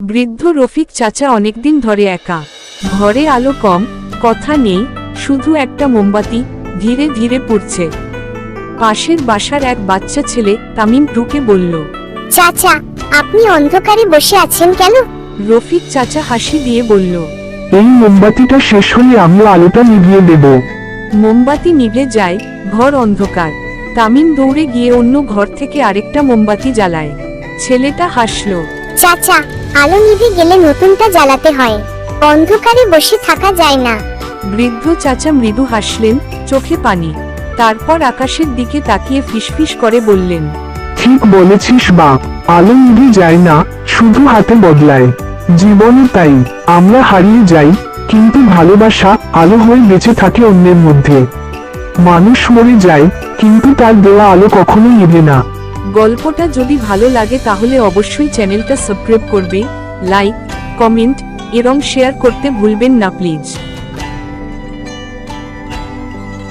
বৃদ্ধ রফিক চাচা অনেকদিন ধরে একা, ঘরে আলো কম, কথা নেই, শুধু একটা মোমবাতি ধীরে ধীরে পুড়ছে। পাশের বাসার এক বাচ্চা ছেলে তামিম ঢুকে বলল, চাচা, আপনি অন্ধকারে বসে আছেন কেন? রফিক চাচা হাসি দিয়ে বলল, এই মোমবাতিটা শেষ হলে আমি আলোটা নিভিয়ে দেব। মোমবাতি নিভে যায়, ঘর অন্ধকার। তামিম দৌড়ে গিয়ে অন্য ঘর থেকে আরেকটা মোমবাতি জ্বালায়। ছেলেটা হাসল, চাচা, আলো নিভে গেলে নতুনটা জ্বালাতে হয়, অন্ধকারে বসে থাকা যায় না। বৃদ্ধ চাচা মৃদু হাসলেন, চোখে পানি। তারপর আকাশের দিকে তাকিয়ে ফিসফিস করে বললেন, ঠিক বলেছিস বাপ, আলো নিভে যায় না, শুধু হাতে বদলায়। জীবনও তাই, আমরা হারিয়ে যাই, কিন্তু ভালোবাসা আলো হয়ে বেঁচে থাকে অন্যের মধ্যে। মানুষ মরে যায়, কিন্তু তার দেওয়া আলো কখনো নিভে না। গল্পটা যদি ভালো লাগে তাহলে অবশ্যই চ্যানেলটা সাবস্ক্রাইব করবে, লাইক, কমেন্ট এবং শেয়ার করতে ভুলবেন না প্লিজ।